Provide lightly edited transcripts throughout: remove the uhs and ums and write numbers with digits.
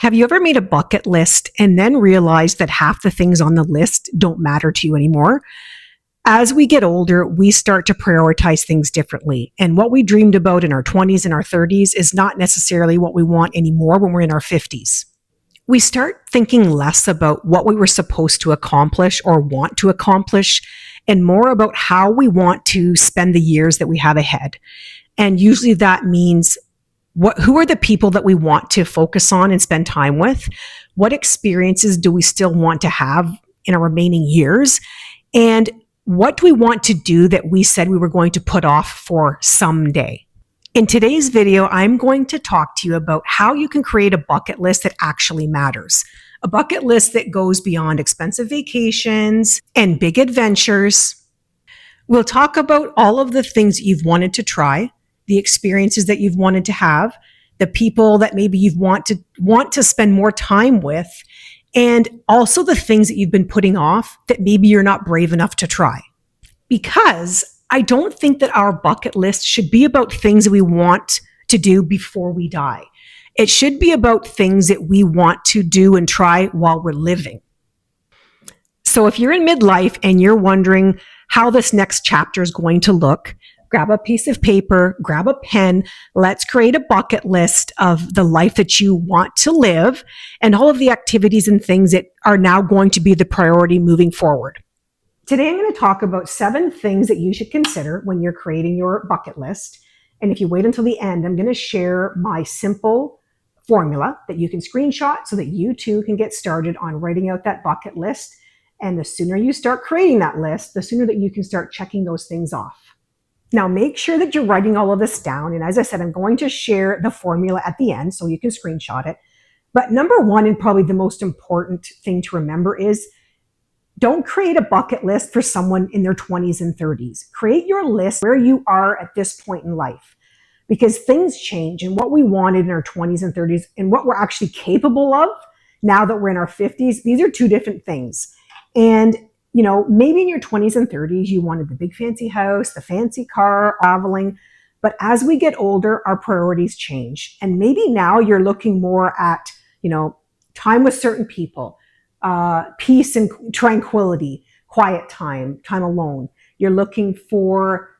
Have you ever made a bucket list and then realized that half the things on the list don't matter to you anymore? As we get older, we start to prioritize things differently. And what we dreamed about in our 20s and our 30s is not necessarily what we want anymore when we're in our 50s. We start thinking less about what we were supposed to accomplish or want to accomplish, and more about how we want to spend the years that we have ahead. And usually that means who are the people that we want to focus on and spend time with? What experiences do we still want to have in our remaining years? And what do we want to do that we said we were going to put off for someday? In today's video, I'm going to talk to you about how you can create a bucket list that actually matters. A bucket list that goes beyond expensive vacations and big adventures. We'll talk about all of the things that you've wanted to try, the experiences that you've wanted to have, the people that maybe you've want to spend more time with, and also the things that you've been putting off that maybe you're not brave enough to try. Because I don't think that our bucket list should be about things that we want to do before we die. It should be about things that we want to do and try while we're living. So if you're in midlife and you're wondering how this next chapter is going to look, grab a piece of paper, grab a pen. Let's create a bucket list of the life that you want to live and all of the activities and things that are now going to be the priority moving forward. Today, I'm going to talk about 7 things that you should consider when you're creating your bucket list. And if you wait until the end, I'm going to share my simple formula that you can screenshot so that you too can get started on writing out that bucket list. And the sooner you start creating that list, the sooner that you can start checking those things off. Now, make sure that you're writing all of this down. And as I said, I'm going to share the formula at the end so you can screenshot it. But number one, and probably the most important thing to remember, is don't create a bucket list for someone in their 20s and 30s. Create your list where you are at this point in life, because things change, and what we wanted in our 20s and 30s and what we're actually capable of now that we're in our 50s, these are two different things. And maybe in your 20s and 30s, you wanted the big fancy house, the fancy car, traveling. But as we get older, our priorities change. And maybe now you're looking more at, time with certain people, peace and tranquility, quiet time alone. You're looking for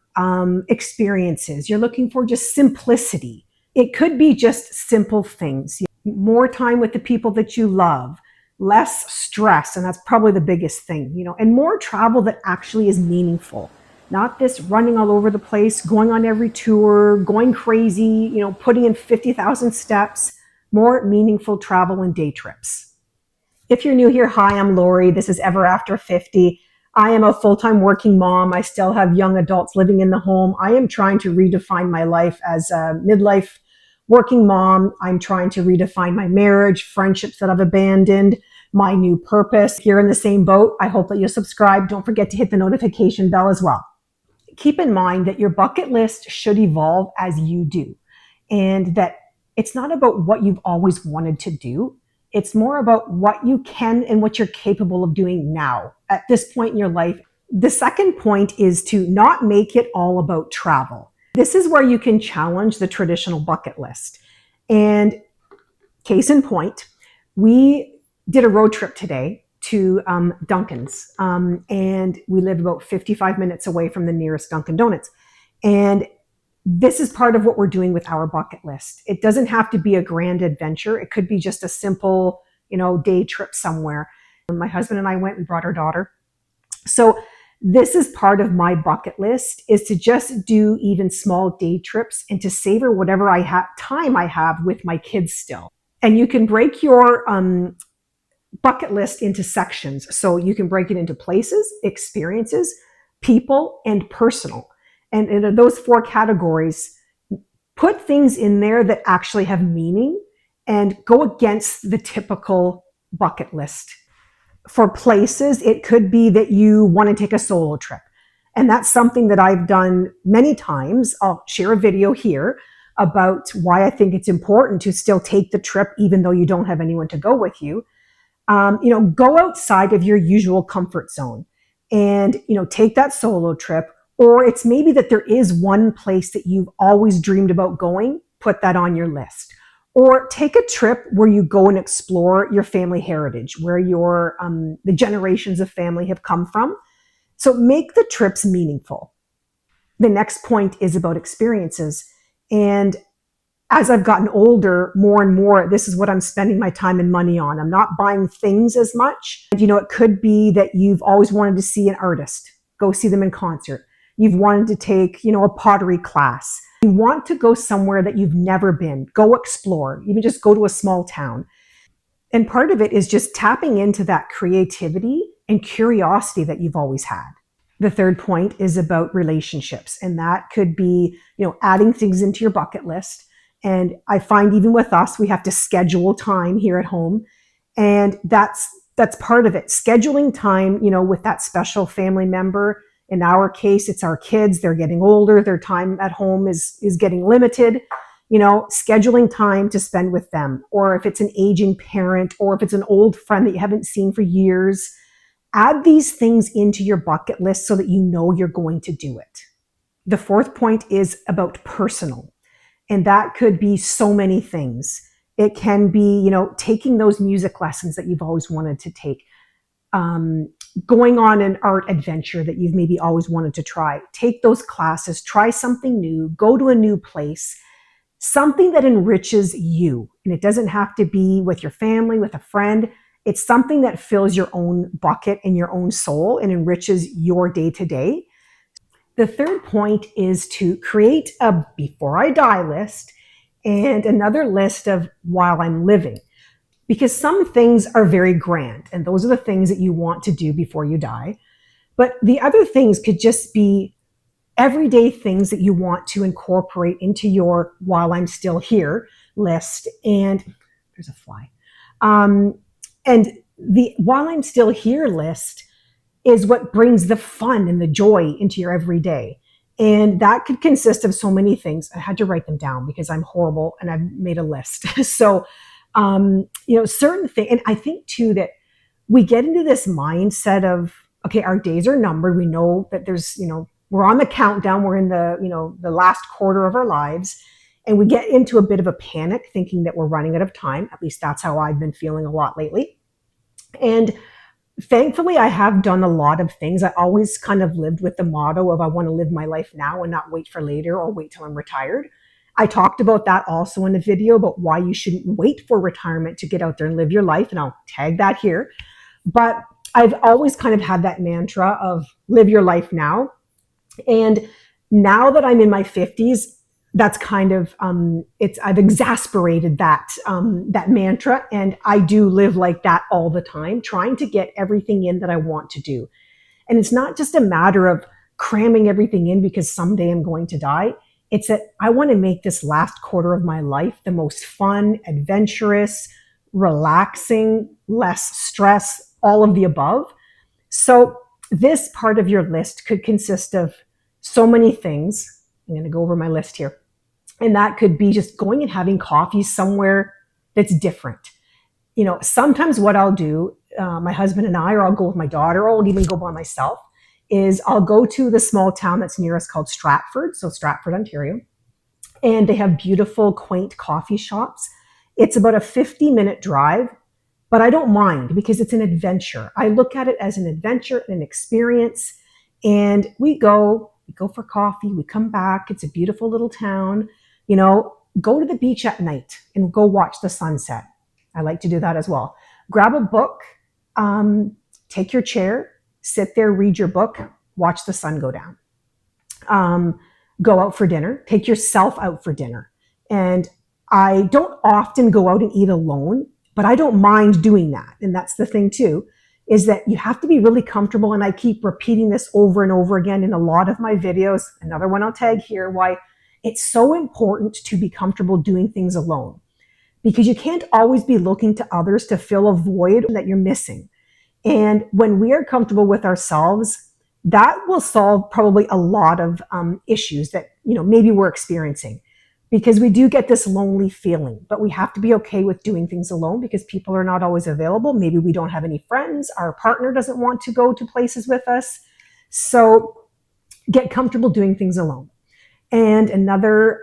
experiences. You're looking for just simplicity. It could be just simple things, more time with the people that you love, less stress, and that's probably the biggest thing, and more travel that actually is meaningful. Not this running all over the place, going on every tour, going crazy, putting in 50,000 steps. More meaningful travel and day trips. If you're new here, hi, I'm Lori. This is Ever After 50. I am a full-time working mom. I still have young adults living in the home. I am trying to redefine my life as a midlife working mom. I'm trying to redefine my marriage, friendships that I've abandoned, my new purpose. If you're in the same boat, I hope that you'll subscribe. Don't forget to hit the notification bell as well. Keep in mind that your bucket list should evolve as you do, and that it's not about what you've always wanted to do. It's more about what you can and what you're capable of doing now at this point in your life. The second point is to not make it all about travel. This is where you can challenge the traditional bucket list. And case in point, we did a road trip today to Dunkin's, and we lived about 55 minutes away from the nearest Dunkin' Donuts. And this is part of what we're doing with our bucket list. It doesn't have to be a grand adventure. It could be just a simple, day trip somewhere. My husband and I went and brought our daughter. So this is part of my bucket list, is to just do even small day trips and to savor whatever time I have with my kids still. And you can break your bucket list into sections. So you can break it into places, experiences, people, and personal. And in those 4 categories, put things in there that actually have meaning and go against the typical bucket list. For places, it could be that you want to take a solo trip. And that's something that I've done many times. I'll share a video here about why I think it's important to still take the trip even though you don't have anyone to go with you. Go outside of your usual comfort zone and, take that solo trip. Or it's maybe that there is one place that you've always dreamed about going, put that on your list. Or take a trip where you go and explore your family heritage, where the generations of family have come from. So make the trips meaningful. The next point is about experiences. And as I've gotten older, more and more, this is what I'm spending my time and money on. I'm not buying things as much. And, it could be that you've always wanted to see an artist, go see them in concert. You've wanted to take, a pottery class. You want to go somewhere that you've never been, go explore, even just go to a small town. And part of it is just tapping into that creativity and curiosity that you've always had. The third point is about relationships, and that could be, adding things into your bucket list. And I find even with us, we have to schedule time here at home, and that's part of it. Scheduling time, with that special family member. In our case, it's our kids. They're getting older. Their time at home is getting limited. Scheduling time to spend with them, or if it's an aging parent, or if it's an old friend that you haven't seen for years. Add these things into your bucket list so that you know you're going to do it. The fourth point is about personal, and that could be so many things. It can be, taking those music lessons that you've always wanted to take, going on an art adventure that you've maybe always wanted to try. Take those classes, try something new, go to a new place, something that enriches you. And it doesn't have to be with your family, with a friend. It's something that fills your own bucket and your own soul and enriches your day to day. The third point is to create a before I die list and another list of while I'm living. Because some things are very grand, and those are the things that you want to do before you die. But the other things could just be everyday things that you want to incorporate into your while I'm still here list. And there's a fly. And the while I'm still here list is what brings the fun and the joy into your everyday. And that could consist of so many things. I had to write them down because I'm horrible and I've made a list. So, certain things. And I think too that we get into this mindset of, okay, our days are numbered. We know that there's, we're on the countdown. We're in the last quarter of our lives. And we get into a bit of a panic thinking that we're running out of time. At least that's how I've been feeling a lot lately. And thankfully, I have done a lot of things. I always kind of lived with the motto of I want to live my life now and not wait for later or wait till I'm retired. I talked about that also in a video about why you shouldn't wait for retirement to get out there and live your life. And I'll tag that here. But I've always kind of had that mantra of live your life now. And now that I'm in my 50s, that's kind of I've exasperated that mantra, and I do live like that all the time, trying to get everything in that I want to do. And it's not just a matter of cramming everything in because someday I'm going to die. It's that I want to make this last quarter of my life the most fun, adventurous, relaxing, less stress, all of the above. So this part of your list could consist of so many things. I'm going to go over my list here. And that could be just going and having coffee somewhere that's different. Sometimes what I'll do, my husband and I, or I'll go with my daughter, or I'll even go by myself, is I'll go to the small town that's near us called Stratford, so Stratford, Ontario. And they have beautiful, quaint coffee shops. It's about a 50-minute drive, but I don't mind because it's an adventure. I look at it as an adventure and an experience. And we go for coffee, we come back. It's a beautiful little town. Go to the beach at night and go watch the sunset. I like to do that as well. Grab a book, take your chair, sit there, read your book, watch the sun go down. Go out for dinner, take yourself out for dinner. And I don't often go out and eat alone, but I don't mind doing that. And that's the thing too, is that you have to be really comfortable. And I keep repeating this over and over again in a lot of my videos. Another one I'll tag here, why it's so important to be comfortable doing things alone, because you can't always be looking to others to fill a void that you're missing. And when we are comfortable with ourselves, that will solve probably a lot of issues that, maybe we're experiencing, because we do get this lonely feeling, but we have to be okay with doing things alone because people are not always available. Maybe we don't have any friends. Our partner doesn't want to go to places with us. So get comfortable doing things alone. And another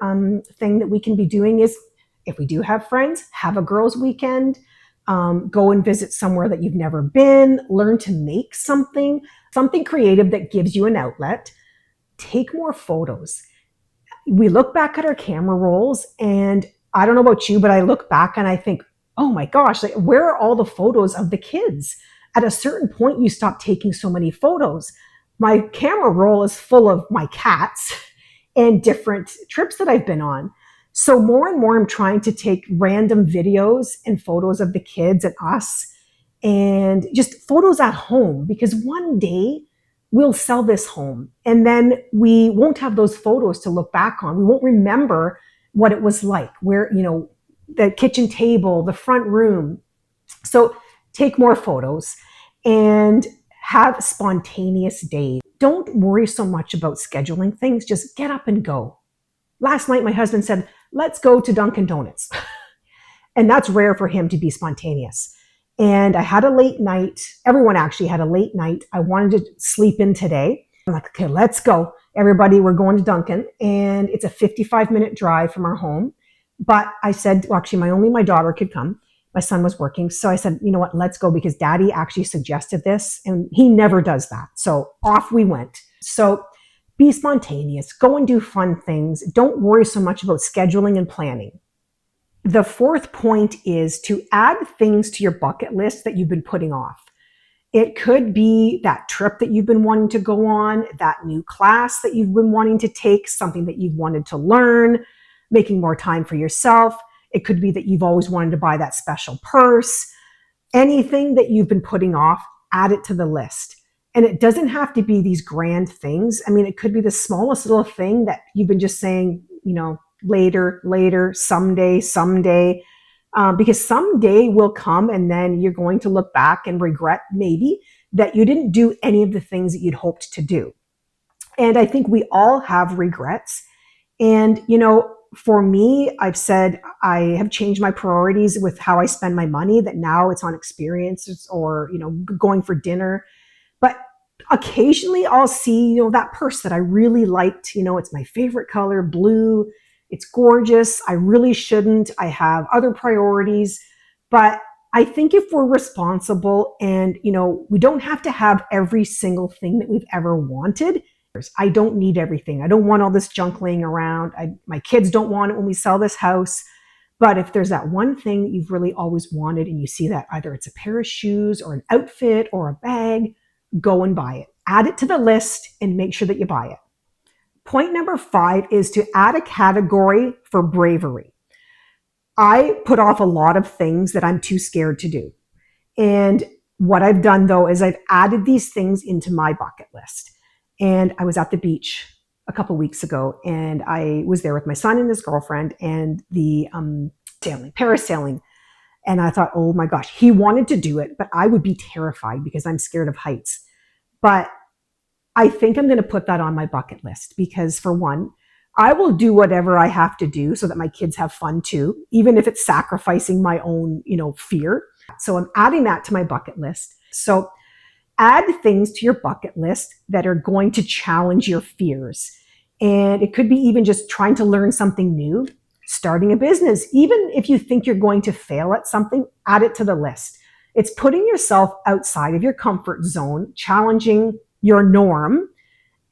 thing that we can be doing is If we do have friends, have a girls' weekend. Go and visit somewhere that you've never been. Learn to make something creative that gives you an outlet. Take more photos. We look back at our camera rolls, and I don't know about you, but I look back and I think, oh my gosh, like, where are all the photos of the kids? At a certain point, you stop taking so many photos. My camera roll is full of my cats and different trips that I've been on. So more and more, I'm trying to take random videos and photos of the kids and us and just photos at home, because one day we'll sell this home and then we won't have those photos to look back on. We won't remember what it was like, where, the kitchen table, the front room. So take more photos and have spontaneous days. Don't worry so much about scheduling things. Just get up and go. Last night, my husband said, let's go to Dunkin' Donuts. And that's rare for him to be spontaneous. And I had a late night. Everyone actually had a late night. I wanted to sleep in today. I'm like, okay, let's go. Everybody, we're going to Dunkin'. And it's a 55-minute drive from our home. But I said, well, actually, my daughter could come. My son was working. So I said, you know what, let's go, because Daddy actually suggested this and he never does that. So off we went. So be spontaneous, go and do fun things. Don't worry so much about scheduling and planning. The fourth point is to add things to your bucket list that you've been putting off. It could be that trip that you've been wanting to go on, that new class that you've been wanting to take, something that you've wanted to learn, making more time for yourself. It could be that you've always wanted to buy that special purse. Anything that you've been putting off, add it to the list. And it doesn't have to be these grand things. I mean, it could be the smallest little thing that you've been just saying, later, someday, because someday will come and then you're going to look back and regret maybe that you didn't do any of the things that you'd hoped to do. And I think we all have regrets. And, for me, I've said I have changed my priorities with how I spend my money, that now it's on experiences or, going for dinner. But occasionally I'll see, that purse that I really liked, it's my favorite color, blue. It's gorgeous. I really shouldn't. I have other priorities. But I think if we're responsible and, we don't have to have every single thing that we've ever wanted. I don't need everything. I don't want all this junk laying around. My kids don't want it when we sell this house. But if there's that one thing that you've really always wanted and you see that either it's a pair of shoes or an outfit or a bag, go and buy it. Add it to the list and make sure that you buy it. Point number 5 is to add a category for bravery. I put off a lot of things that I'm too scared to do. And what I've done, though, is I've added these things into my bucket list. And I was at the beach a couple weeks ago, and I was there with my son and his girlfriend and the parasailing. And I thought, oh my gosh, he wanted to do it, but I would be terrified because I'm scared of heights. But I think I'm going to put that on my bucket list because, for one, I will do whatever I have to do so that my kids have fun too, even if it's sacrificing my own, fear. So I'm adding that to my bucket list. So add things to your bucket list that are going to challenge your fears. And it could be even just trying to learn something new, starting a business. Even if you think you're going to fail at something, add it to the list. It's putting yourself outside of your comfort zone, challenging your norm,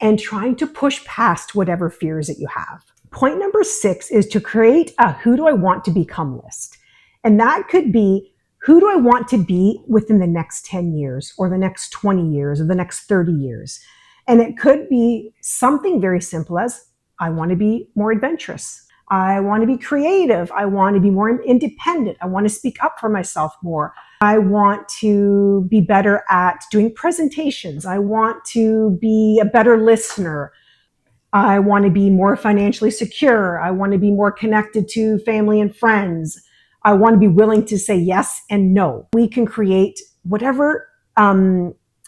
and trying to push past whatever fears that you have. Point number 6 is to create a who do I want to become list. And that could be, who do I want to be within the next 10 years or the next 20 years or the next 30 years? And it could be something very simple as, I want to be more adventurous. I want to be creative. I want to be more independent. I want to speak up for myself more. I want to be better at doing presentations. I want to be a better listener. I want to be more financially secure. I want to be more connected to family and friends. I want to be willing to say yes and no. We can create whatever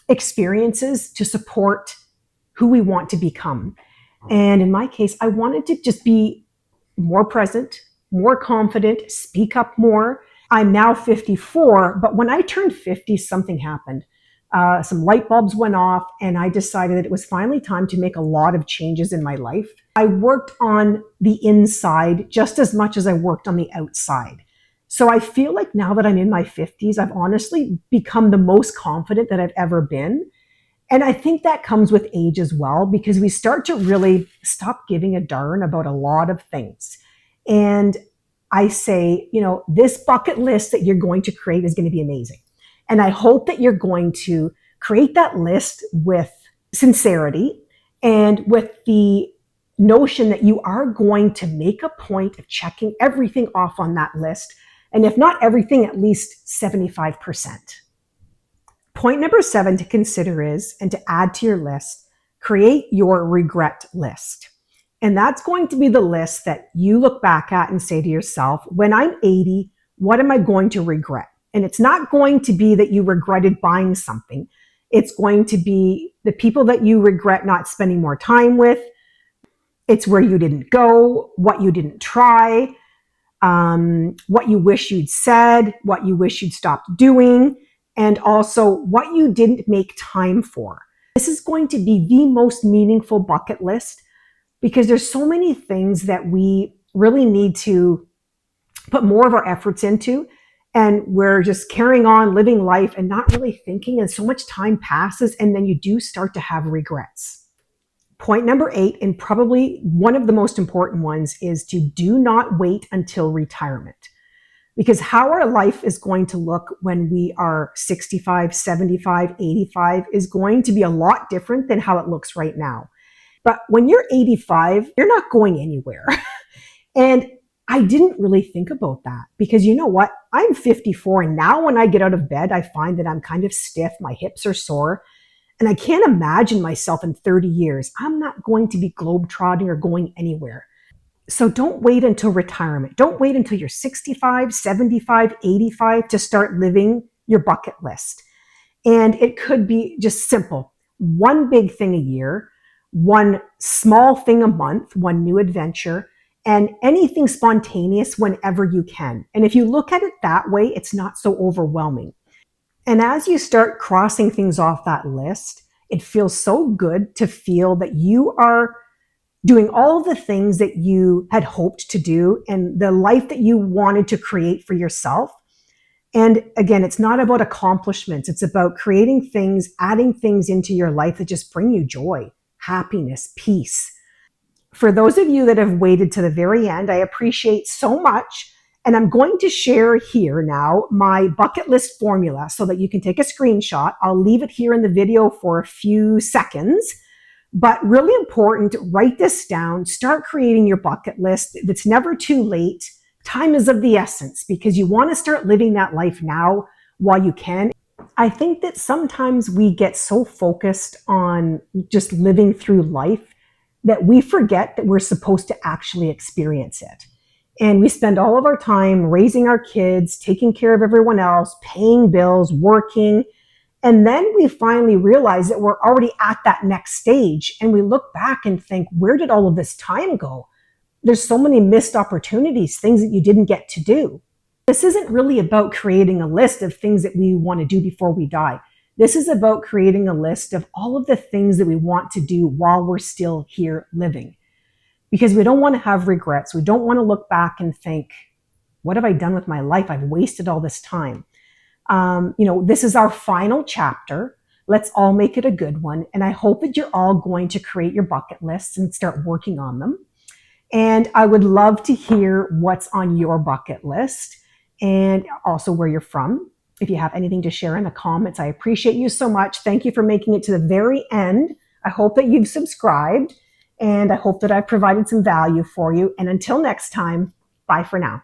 experiences to support who we want to become. And in my case, I wanted to just be more present, more confident, speak up more. I'm now 54, but when I turned 50, something happened. Some light bulbs went off, and I decided that it was finally time to make a lot of changes in my life. I worked on the inside just as much as I worked on the outside. So I feel like now that I'm in my 50s, I've honestly become the most confident that I've ever been. And I think that comes with age as well, because we start to really stop giving a darn about a lot of things. And I say, this bucket list that you're going to create is going to be amazing. And I hope that you're going to create that list with sincerity and with the notion that you are going to make a point of checking everything off on that list. And if not everything, at least 75%. Point number 7 to consider is, and to add to your list, create your regret list. And that's going to be the list that you look back at and say to yourself, when I'm 80, what am I going to regret? And it's not going to be that you regretted buying something. It's going to be the people that you regret not spending more time with. It's where you didn't go, what you didn't try, what you wish you'd said, what you wish you'd stopped doing, and also what you didn't make time for. This is going to be the most meaningful bucket list, because there's so many things that we really need to put more of our efforts into, and we're just carrying on living life and not really thinking, and so much time passes, and then you do start to have regrets. Point number 8, and probably one of the most important ones, is to do not wait until retirement. Because how our life is going to look when we are 65, 75, 85 is going to be a lot different than how it looks right now. But when you're 85, you're not going anywhere. And I didn't really think about that, because you know what? I'm 54, and now when I get out of bed, I find that I'm kind of stiff. My hips are sore. And I can't imagine myself in 30 years. I'm not going to be globetrotting or going anywhere. So don't wait until retirement. Don't wait until you're 65, 75, 85 to start living your bucket list. And it could be just simple. One big thing a year, one small thing a month, one new adventure, and anything spontaneous whenever you can. And if you look at it that way, it's not so overwhelming. And as you start crossing things off that list, it feels so good to feel that you are doing all the things that you had hoped to do and the life that you wanted to create for yourself. And again, it's not about accomplishments. It's about creating things, adding things into your life that just bring you joy, happiness, peace. For those of you that have waited to the very end, I appreciate so much. And I'm going to share here now my bucket list formula so that you can take a screenshot. I'll leave it here in the video for a few seconds. But really important, write this down, start creating your bucket list. It's never too late. Time is of the essence, because you want to start living that life now while you can. I think that sometimes we get so focused on just living through life that we forget that we're supposed to actually experience it. And we spend all of our time raising our kids, taking care of everyone else, paying bills, working. And then we finally realize that we're already at that next stage. And we look back and think, where did all of this time go? There's so many missed opportunities, things that you didn't get to do. This isn't really about creating a list of things that we want to do before we die. This is about creating a list of all of the things that we want to do while we're still here living. Because we don't want to have regrets. We don't want to look back and think, what have I done with my life? I've wasted all this time. This is our final chapter. Let's all make it a good one. And I hope that you're all going to create your bucket lists and start working on them. And I would love to hear what's on your bucket list and also where you're from. If you have anything to share in the comments, I appreciate you so much. Thank you for making it to the very end. I hope that you've subscribed, and I hope that I've provided some value for you. And until next time, bye for now.